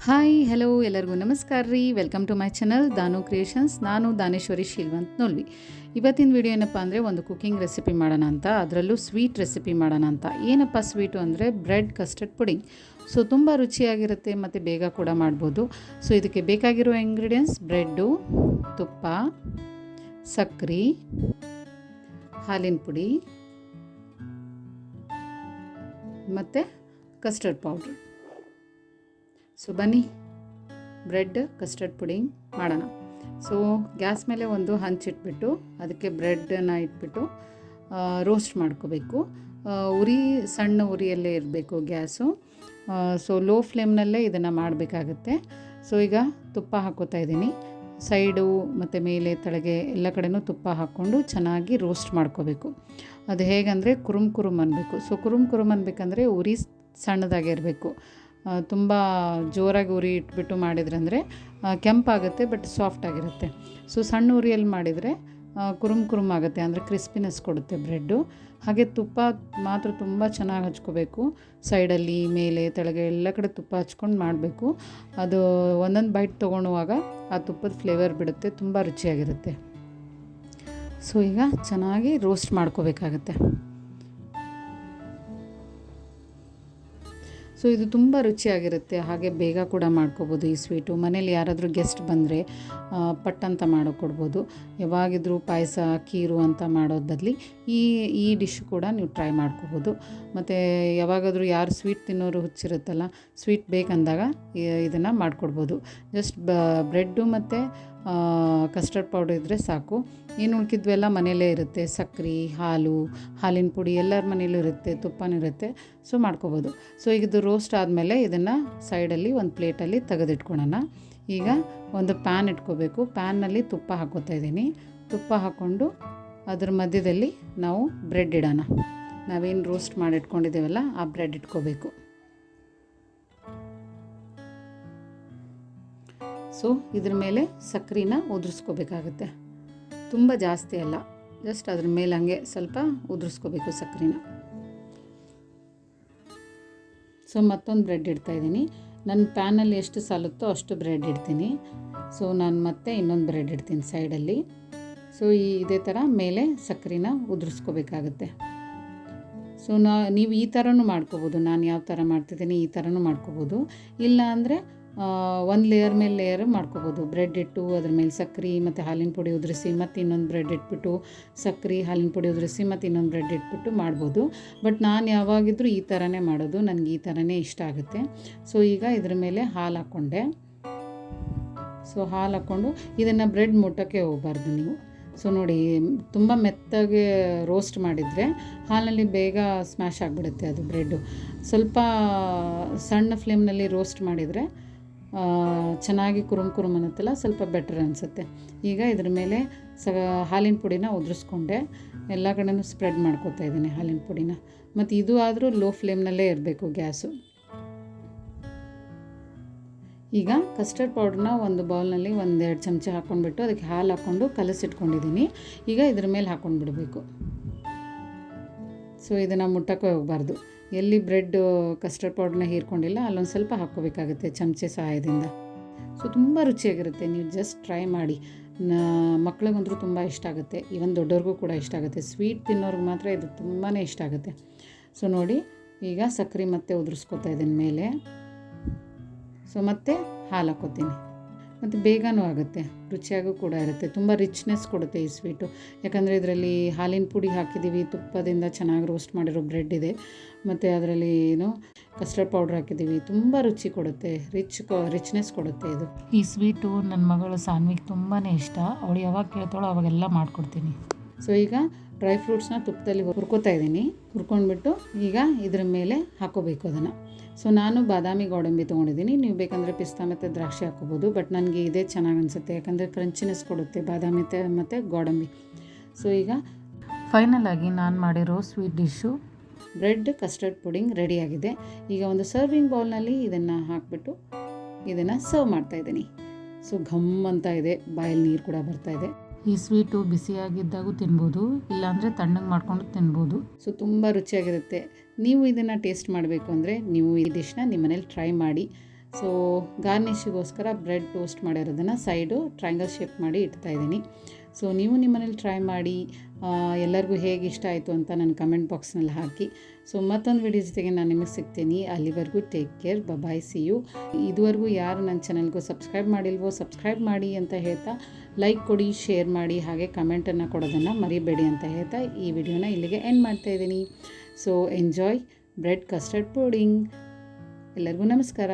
Hi hello ಎಲ್ಲರಿಗೂ ನಮಸ್ಕಾರ ರೀ. Welcome to my channel Danu creations. ನಾನು ದಾನೇಶ್ವರಿ ಶೀಲ್ವಂತ್ ನೋಲ್ವಿ. ಇವತ್ತಿನ ವಿಡಿಯೋ ಏನಪ್ಪ ಅಂದರೆ ಒಂದು ಕುಕಿಂಗ್ ರೆಸಿಪಿ ಮಾಡೋಣ ಅಂತ, ಅದರಲ್ಲೂ ಸ್ವೀಟ್ ರೆಸಿಪಿ ಮಾಡೋಣ ಅಂತ. ಏನಪ್ಪ ಸ್ವೀಟು ಅಂದರೆ ಬ್ರೆಡ್ ಕಸ್ಟರ್ಡ್ ಪುಡಿಂಗ್. ಸೊ ತುಂಬ ರುಚಿಯಾಗಿರುತ್ತೆ ಮತ್ತು ಬೇಗ ಕೂಡ ಮಾಡ್ಬೋದು. ಸೊ ಇದಕ್ಕೆ ಬೇಕಾಗಿರೋ ಇಂಗ್ರೀಡಿಯೆಂಟ್ಸ್ ಬ್ರೆಡ್ಡು, ತುಪ್ಪ, ಸಕ್ಕರೆ, ಹಾಲಿನ ಪುಡಿ ಮತ್ತು ಕಸ್ಟರ್ಡ್ ಪೌಡ್ರ್. ಸೊ ಬನ್ನಿ ಬ್ರೆಡ್ ಕಸ್ಟರ್ಡ್ ಪುಡಿಂಗ್ ಮಾಡೋಣ. ಸೊ ಗ್ಯಾಸ್ ಮೇಲೆ ಒಂದು ಹಂಚಿಟ್ಬಿಟ್ಟು ಅದಕ್ಕೆ ಬ್ರೆಡ್ಡನ್ನು ಇಟ್ಬಿಟ್ಟು ರೋಸ್ಟ್ ಮಾಡ್ಕೋಬೇಕು. ಉರಿ ಸಣ್ಣ ಉರಿಯಲ್ಲೇ ಇರಬೇಕು ಗ್ಯಾಸು. ಸೊ ಲೋ ಫ್ಲೇಮ್ನಲ್ಲೇ ಇದನ್ನು ಮಾಡಬೇಕಾಗತ್ತೆ. ಸೊ ಈಗ ತುಪ್ಪ ಹಾಕೋತಾ ಇದ್ದೀನಿ. ಸೈಡು ಮತ್ತು ಮೇಲೆ ತಳಗೆ ಎಲ್ಲ ಕಡೆನೂ ತುಪ್ಪ ಹಾಕ್ಕೊಂಡು ಚೆನ್ನಾಗಿ ರೋಸ್ಟ್ ಮಾಡ್ಕೋಬೇಕು. ಅದು ಹೇಗಂದರೆ ಕುರುಮ್ ಕುರುಮ್ ಅನ್ನಬೇಕು. ಸೊ ಕುರುಮ್ ಕುರುಮ್ ಅನ್ನಬೇಕಂದ್ರೆ ಉರಿ ಸಣ್ಣದಾಗೆ ಇರಬೇಕು. ತುಂಬ ಜೋರಾಗಿ ಉರಿ ಇಟ್ಬಿಟ್ಟು ಮಾಡಿದ್ರಂದರೆ ಕೆಂಪಾಗುತ್ತೆ, ಬಟ್ ಸಾಫ್ಟಾಗಿರುತ್ತೆ. ಸೊ ಸಣ್ಣ ಉರಿಯಲ್ಲಿ ಮಾಡಿದರೆ ಕುರುಮ್ ಕುರುಮ್ ಆಗುತ್ತೆ, ಅಂದರೆ ಕ್ರಿಸ್ಪಿನೆಸ್ ಕೊಡುತ್ತೆ ಬ್ರೆಡ್ಡು. ಹಾಗೆ ತುಪ್ಪ ಮಾತ್ರ ತುಂಬ ಚೆನ್ನಾಗಿ ಹಚ್ಕೋಬೇಕು. ಸೈಡಲ್ಲಿ ಮೇಲೆ ತೆಳಗೆ ಎಲ್ಲ ಕಡೆ ತುಪ್ಪ ಹಚ್ಕೊಂಡು ಮಾಡಬೇಕು. ಅದು ಒಂದೊಂದು ಬೈಟ್ ತೊಗೊಳುವಾಗ ಆ ತುಪ್ಪದ ಫ್ಲೇವರ್ ಬಿಡುತ್ತೆ, ತುಂಬ ರುಚಿಯಾಗಿರುತ್ತೆ. ಸೊ ಈಗ ಚೆನ್ನಾಗಿ ರೋಸ್ಟ್ ಮಾಡ್ಕೋಬೇಕಾಗತ್ತೆ. ಸೊ ಇದು ತುಂಬ ರುಚಿಯಾಗಿರುತ್ತೆ, ಹಾಗೆ ಬೇಗ ಕೂಡ ಮಾಡ್ಕೋಬೋದು ಈ ಸ್ವೀಟು. ಮನೇಲಿ ಯಾರಾದರೂ ಗೆಸ್ಟ್ ಬಂದರೆ ಪಟ್ ಅಂತ ಕೊಡ್ಬೋದು. ಯಾವಾಗಿದ್ರೂ ಪಾಯಸ, ಖೀರು ಅಂತ ಮಾಡೋದು ಬದಲಿ ಈ ಡಿಶ್ ಕೂಡ ನೀವು ಟ್ರೈ ಮಾಡ್ಕೋಬೋದು. ಮತ್ತು ಯಾವಾಗಾದರೂ ಯಾರು ಸ್ವೀಟ್ ತಿನ್ನೋರು ಹುಚ್ಚಿರುತ್ತಲ್ಲ, ಸ್ವೀಟ್ ಬೇಕಂದಾಗ ಇದನ್ನು ಮಾಡಿಕೊಡ್ಬೋದು. ಜಸ್ಟ್ ಬ್ರೆಡ್ಡು ಮತ್ತು ಕಸ್ಟರ್ಡ್ ಪೌಡರ್ ಇದ್ದರೆ ಸಾಕು. ಏನು ಉಳ್ಕಿದ್ವೆಲ್ಲ ಮನೆಯಲ್ಲೇ ಇರುತ್ತೆ. ಸಕ್ಕರೆ, ಹಾಲಿನ ಪುಡಿ ಎಲ್ಲರ ಮನೇಲೂ ಇರುತ್ತೆ, ತುಪ್ಪನೂ ಇರುತ್ತೆ. ಸೊ ಮಾಡ್ಕೋಬೋದು. ಸೊ ಈಗ ಇದು ರೋಸ್ಟ್ ಆದಮೇಲೆ ಇದನ್ನು ಸೈಡಲ್ಲಿ ಒಂದು ಪ್ಲೇಟಲ್ಲಿ ತೆಗೆದಿಟ್ಕೊಳ್ಳೋಣ. ಈಗ ಒಂದು ಪ್ಯಾನ್ ಇಟ್ಕೋಬೇಕು. ಪ್ಯಾನ್ನಲ್ಲಿ ತುಪ್ಪ ಹಾಕೋತಾ ಇದ್ದೀನಿ. ತುಪ್ಪ ಹಾಕ್ಕೊಂಡು ಅದ್ರ ಮಧ್ಯದಲ್ಲಿ ನಾವು ಬ್ರೆಡ್ ಇಡೋಣ. ನಾವೇನು ರೋಸ್ಟ್ ಮಾಡಿಟ್ಕೊಂಡಿದ್ದೇವಲ್ಲ ಆ ಬ್ರೆಡ್ ಇಟ್ಕೋಬೇಕು. ಸೊ ಇದ್ರ ಮೇಲೆ ಸಕ್ಕರೆನ ಉದುರಿಸ್ಕೋಬೇಕಾಗುತ್ತೆ. ತುಂಬ ಜಾಸ್ತಿ ಅಲ್ಲ, ಜಸ್ಟ್ ಅದ್ರ ಮೇಲೆ ಹಂಗೆ ಸ್ವಲ್ಪ ಉದುರಿಸ್ಕೋಬೇಕು ಸಕ್ಕರೆನ. ಸೊ ಮತ್ತೊಂದು ಬ್ರೆಡ್ ಇಡ್ತಾಯಿದ್ದೀನಿ. ನನ್ನ ಪ್ಯಾನಲ್ಲಿ ಎಷ್ಟು ಸಾಲುತ್ತೋ ಅಷ್ಟು ಬ್ರೆಡ್ ಇಡ್ತೀನಿ. ಸೊ ನಾನು ಮತ್ತೆ ಇನ್ನೊಂದು ಬ್ರೆಡ್ ಇಡ್ತೀನಿ ಸೈಡಲ್ಲಿ. ಸೊ ಇದೇ ಥರ ಮೇಲೆ ಸಕ್ಕರೆನ ಉದುರಿಸ್ಕೋಬೇಕಾಗುತ್ತೆ. ಸೊ ನೀವು ಈ ಥರನೂ ಮಾಡ್ಕೋಬೋದು. ನಾನು ಯಾವ ಥರ ಮಾಡ್ತಿದ್ದೀನಿ ಈ ಥರನೂ ಮಾಡ್ಕೋಬೋದು. ಇಲ್ಲ ಅಂದರೆ ಒಂದು ಲೇಯರ್ ಮೇಲೆ ಲೇಯರ್ ಮಾಡ್ಕೋಬೋದು. ಬ್ರೆಡ್ ಇಟ್ಟು ಅದ್ರ ಮೇಲೆ ಸಕ್ಕರೆ ಮತ್ತು ಹಾಲಿನ ಪುಡಿ ಉದುರಿಸಿ, ಮತ್ತು ಇನ್ನೊಂದು ಬ್ರೆಡ್ ಇಟ್ಬಿಟ್ಟು ಸಕ್ಕರೆ ಹಾಲಿನ ಪುಡಿ ಉದುರಿಸಿ ಮತ್ತು ಇನ್ನೊಂದು ಬ್ರೆಡ್ ಇಟ್ಬಿಟ್ಟು ಮಾಡ್ಬೋದು. ಬಟ್ ನಾನು ಯಾವಾಗಿದ್ರೂ ಈ ಥರನೇ ಮಾಡೋದು, ನನಗೆ ಈ ಥರನೇ ಇಷ್ಟ ಆಗುತ್ತೆ. ಸೊ ಈಗ ಇದ್ರ ಮೇಲೆ ಹಾಲು ಹಾಕ್ಕೊಂಡೆ. ಸೊ ಹಾಲು ಹಾಕ್ಕೊಂಡು ಇದನ್ನು ಬ್ರೆಡ್ ಮುಟ್ಟೋಕ್ಕೆ ಹೋಗಬಾರ್ದು ನೀವು. ಸೊ ನೋಡಿ, ತುಂಬ ಮೆತ್ತಗೆ ರೋಸ್ಟ್ ಮಾಡಿದರೆ ಹಾಲಿನಲ್ಲಿ ಬೇಗ ಸ್ಮ್ಯಾಶ್ ಆಗಿಬಿಡುತ್ತೆ ಅದು ಬ್ರೆಡ್ಡು. ಸ್ವಲ್ಪ ಸಣ್ಣ ಫ್ಲೇಮ್ನಲ್ಲಿ ರೋಸ್ಟ್ ಮಾಡಿದರೆ ಚೆನ್ನಾಗಿ ಕುರುಮ್ ಕುರುಮ್ ಅನ್ನುತ್ತಲ್ಲ, ಸ್ವಲ್ಪ ಬೆಟರ್ ಅನಿಸುತ್ತೆ. ಈಗ ಇದ್ರ ಮೇಲೆ ಹಾಲಿನ ಪುಡಿನ ಉದುರಿಸ್ಕೊಂಡೆ ಎಲ್ಲ ಕಡೆನೂ ಸ್ಪ್ರೆಡ್ ಮಾಡ್ಕೋತಾ ಇದ್ದೀನಿ ಹಾಲಿನ ಪುಡಿನ. ಮತ್ತು ಇದು ಆದರೂ ಲೋ ಫ್ಲೇಮ್ನಲ್ಲೇ ಇರಬೇಕು ಗ್ಯಾಸು. ಈಗ ಕಸ್ಟರ್ಡ್ ಪೌಡ್ರನ್ನ ಒಂದು ಬೌಲ್ನಲ್ಲಿ 1-2 ಚಮಚ ಹಾಕ್ಕೊಂಡ್ಬಿಟ್ಟು ಅದಕ್ಕೆ ಹಾಲು ಹಾಕ್ಕೊಂಡು ಕಲಸಿಟ್ಕೊಂಡಿದ್ದೀನಿ. ಈಗ ಇದ್ರ ಮೇಲೆ ಹಾಕ್ಕೊಂಡು ಬಿಡಬೇಕು. ಸೊ ಇದನ್ನು ಮುಟ್ಟಕ್ಕೆ ಹೋಗಬಾರ್ದು. ಎಲ್ಲಿ ಬ್ರೆಡ್ ಕಸ್ಟರ್ಡ್ ಪೌಡ್ರನ್ನ ಹೀರ್ಕೊಂಡಿಲ್ಲ ಅಲ್ಲೊಂದು ಸ್ವಲ್ಪ ಹಾಕ್ಕೋಬೇಕಾಗುತ್ತೆ ಚಮಚೆ ಸಹಾಯದಿಂದ. ಸೊ ತುಂಬ ರುಚಿಯಾಗಿರುತ್ತೆ. ನೀವು ಜಸ್ಟ್ ಟ್ರೈ ಮಾಡಿ. ಮಕ್ಳಿಗಂತೂ ತುಂಬ ಇಷ್ಟ ಆಗುತ್ತೆ, ಈವನ್ ದೊಡ್ಡವ್ರಿಗೂ ಕೂಡ ಇಷ್ಟ ಆಗುತ್ತೆ. ಸ್ವೀಟ್ ತಿನ್ನೋರ್ಗೆ ಮಾತ್ರ ಇದು ತುಂಬಾ ಇಷ್ಟ ಆಗುತ್ತೆ. ಸೊ ನೋಡಿ, ಈಗ ಸಕ್ಕರೆ ಮತ್ತೆ ಉದುರಿಸ್ಕೊತಾ ಇದ್ದೀನಿ ಮೇಲೆ. ಸೊ ಮತ್ತೆ ಹಾಲು ಹಾಕ್ಕೋತೀನಿ. ಮತ್ತು ಬೇಗನೂ ಆಗುತ್ತೆ, ರುಚಿಯಾಗೂ ಕೂಡ ಇರುತ್ತೆ. ತುಂಬ ರಿಚ್ನೆಸ್ ಕೊಡುತ್ತೆ ಈ ಸ್ವೀಟು. ಯಾಕಂದರೆ ಇದರಲ್ಲಿ ಹಾಲಿನ ಪುಡಿ ಹಾಕಿದ್ದೀವಿ, ತುಪ್ಪದಿಂದ ಚೆನ್ನಾಗಿ ರೋಸ್ಟ್ ಮಾಡಿರೋ ಬ್ರೆಡ್ ಇದೆ, ಮತ್ತು ಅದರಲ್ಲಿ ಕಸ್ಟರ್ಡ್ ಪೌಡ್ರ್ ಹಾಕಿದ್ದೀವಿ. ತುಂಬ ರುಚಿ ಕೊಡುತ್ತೆ, ರಿಚ್ನೆಸ್ ಕೊಡುತ್ತೆ ಇದು. ಈ ಸ್ವೀಟು ನನ್ನ ಮಗಳು ಸಾನ್ವಿಗೆ ತುಂಬಾ ಇಷ್ಟ. ಅವಳು ಯಾವಾಗ ಕೇಳ್ತಾಳೋ ಅವಾಗೆಲ್ಲ ಮಾಡಿಕೊಡ್ತೀನಿ. ಸೊ ಈಗ ಡ್ರೈ ಫ್ರೂಟ್ಸ್ನ ತುಪ್ಪದಲ್ಲಿ ಹುರ್ಕೋತಾ ಇದ್ದೀನಿ. ಹುರ್ಕೊಂಡ್ಬಿಟ್ಟು ಈಗ ಇದ್ರ ಮೇಲೆ ಹಾಕೋಬೇಕು ಅದನ್ನು. ಸೊ ನಾನು ಬಾದಾಮಿ ಗೋಡಂಬಿ ತೊಗೊಂಡಿದ್ದೀನಿ. ನೀವು ಬೇಕಂದರೆ ಪಿಸ್ತಾ ಮತ್ತು ದ್ರಾಕ್ಷಿ ಹಾಕೋಬೋದು. ಬಟ್ ನನಗೆ ಇದೇ ಚೆನ್ನಾಗಿ ಅನಿಸುತ್ತೆ, ಯಾಕಂದರೆ ಕ್ರಂಚಿನೆಸ್ ಕೊಡುತ್ತೆ ಬಾದಾಮಿ ಮತ್ತು ಗೋಡಂಬಿ. ಸೊ ಈಗ ಫೈನಲಾಗಿ ನಾನು ಮಾಡಿರೋ sweet dish bread custard pudding ರೆಡಿಯಾಗಿದೆ. ಈಗ ಒಂದು ಸರ್ವಿಂಗ್ ಬೌಲ್ನಲ್ಲಿ ಇದನ್ನು ಹಾಕಿಬಿಟ್ಟು ಇದನ್ನು ಸರ್ವ್ ಮಾಡ್ತಾಯಿದ್ದೀನಿ. ಸೊ ಘಮ್ ಅಂತ ಇದೆ, ಬಾಯಲ್ಲಿ ನೀರು ಕೂಡ ಬರ್ತಾಯಿದೆ. ಈ ಸ್ವೀಟು ಬಿಸಿಯಾಗಿದ್ದಾಗೂ ತಿನ್ಬೋದು, ಇಲ್ಲಾಂದರೆ ತಣ್ಣಗೆ ಮಾಡ್ಕೊಂಡು ತಿನ್ಬೋದು. ಸೊ ತುಂಬ ರುಚಿಯಾಗಿರುತ್ತೆ. ನೀವು ಇದನ್ನು ಟೇಸ್ಟ್ ಮಾಡಬೇಕು ಅಂದರೆ ನೀವು ಈ ಡಿಶ್ನ ನಿಮ್ಮ ಮನೇಲಿ ಟ್ರೈ ಮಾಡಿ. ಸೊ ಗಾರ್ನಿಷಿಗೋಸ್ಕರ ಬ್ರೆಡ್ ಟೋಸ್ಟ್ ಮಾಡಿರೋದನ್ನು ಸೈಡು ಟ್ರಯಾಂಗಲ್ ಶೇಪ್ ಮಾಡಿ ಇಡ್ತಾಯಿದ್ದೀನಿ. ಸೊ ನೀವು ನಿಮ್ಮ ಮನೇಲಿ ಟ್ರೈ ಮಾಡಿ ಎಲ್ಲರಿಗೂ ಹೇಗೆ ಇಷ್ಟ ಆಯಿತು ಅಂತ ನನ್ನ ಕಮೆಂಟ್ ಬಾಕ್ಸ್ನಲ್ಲಿ ಹಾಕಿ. ಸೊ ಮತ್ತೊಂದು ವಿಡಿಯೋ ಜೊತೆಗೆ ನಾನು ನಿಮಗೆ ಸಿಗ್ತೀನಿ. ಅಲ್ಲಿವರೆಗೂ take care, bye, see you. ಇದುವರೆಗೂ ಯಾರು ನನ್ನ ಚಾನಲ್ಗೂ ಸಬ್ಸ್ಕ್ರೈಬ್ ಮಾಡಿಲ್ವೋ ಸಬ್ಸ್ಕ್ರೈಬ್ ಮಾಡಿ ಅಂತ ಹೇಳ್ತಾ, ಲೈಕ್ ಕೊಡಿ, ಶೇರ್ ಮಾಡಿ, ಹಾಗೆ ಕಮೆಂಟನ್ನು ಕೊಡೋದನ್ನು ಮರಿಬೇಡಿ ಅಂತ ಹೇಳ್ತಾ ಈ ವಿಡಿಯೋನ ಇಲ್ಲಿಗೆ ಎಂಡ್ ಮಾಡ್ತಾಯಿದ್ದೀನಿ. So enjoy bread custard pudding. ಎಲ್ಲರಿಗೂ ನಮಸ್ಕಾರ.